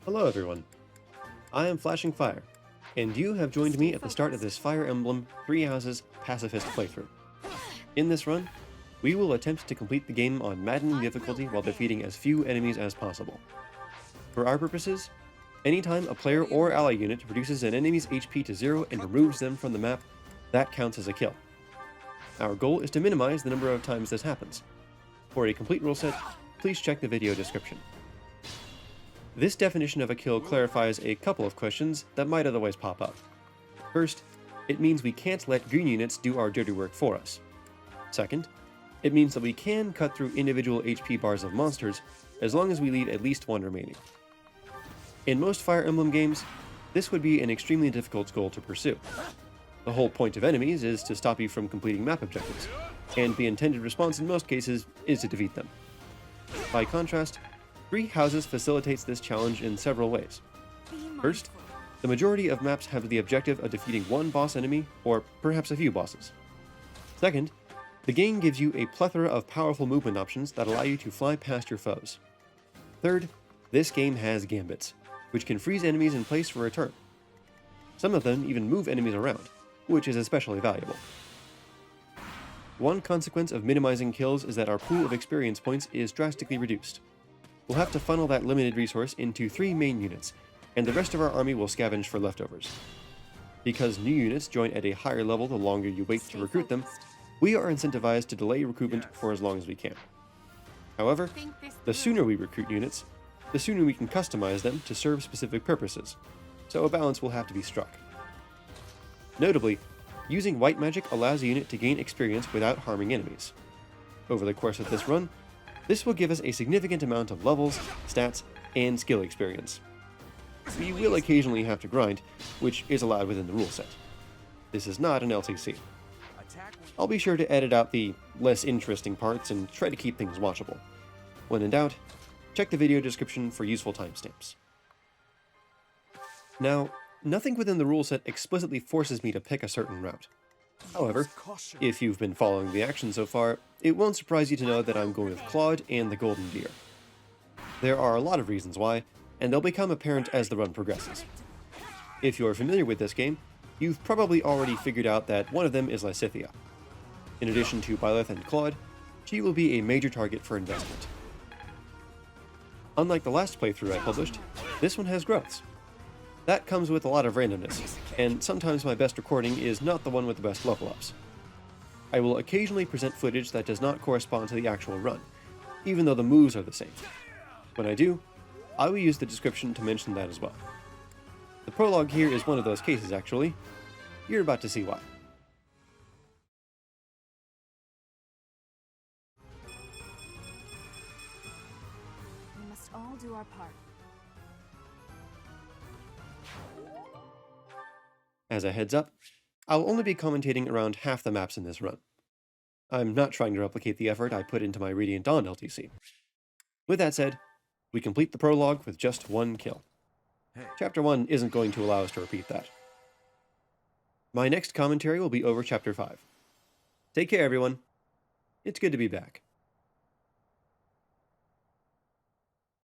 Hello everyone, I am Flashing Fire, and you have joined me at the start of this Fire Emblem 3 Houses Pacifist playthrough. In this run, we will attempt to complete the game on maddening difficulty while defeating as few enemies as possible. For our purposes, anytime a player or ally unit reduces an enemy's HP to 0 and removes them from the map, that counts as a kill. Our goal is to minimize the number of times this happens. For a complete rule set, please check the video description. This definition of a kill clarifies a couple of questions that might otherwise pop up. First, it means we can't let green units do our dirty work for us. Second, it means that we can cut through individual HP bars of monsters as long as we leave at least one remaining. In most Fire Emblem games, this would be an extremely difficult goal to pursue. The whole point of enemies is to stop you from completing map objectives, and the intended response in most cases is to defeat them. By contrast, 3 Houses facilitates this challenge in several ways. First, the majority of maps have the objective of defeating one boss enemy, or perhaps a few bosses. Second, the game gives you a plethora of powerful movement options that allow you to fly past your foes. Third, this game has gambits, which can freeze enemies in place for a turn. Some of them even move enemies around, which is especially valuable. One consequence of minimizing kills is that our pool of experience points is drastically reduced. We'll have to funnel that limited resource into 3 main units, and the rest of our army will scavenge for leftovers. Because new units join at a higher level the longer you wait to recruit them, we are incentivized to delay recruitment for as long as we can. However, the sooner we recruit units, the sooner we can customize them to serve specific purposes, so a balance will have to be struck. Notably, using white magic allows a unit to gain experience without harming enemies. Over the course of this run, this will give us a significant amount of levels, stats, and skill experience. We will occasionally have to grind, which is allowed within the rule set. This is not an LTC. I'll be sure to edit out the less interesting parts and try to keep things watchable. When in doubt, check the video description for useful timestamps. Now, nothing within the rule set explicitly forces me to pick a certain route. However, if you've been following the action so far, it won't surprise you to know that I'm going with Claude and the Golden Deer. There are a lot of reasons why, and they'll become apparent as the run progresses. If you're familiar with this game, you've probably already figured out that one of them is Lysithea. In addition to Byleth and Claude, she will be a major target for investment. Unlike the last playthrough I published, this one has growths. That comes with a lot of randomness, and sometimes my best recording is not the one with the best level ups. I will occasionally present footage that does not correspond to the actual run, even though the moves are the same. When I do, I will use the description to mention that as well. The prologue here is one of those cases, actually. You're about to see why. We must all do our part. As a heads up, I'll only be commentating around half the maps in this run. I'm not trying to replicate the effort I put into my Radiant Dawn LTC. With that said, we complete the prologue with just 1 kill. Chapter 1 isn't going to allow us to repeat that. My next commentary will be over Chapter 5. Take care, everyone. It's good to be back.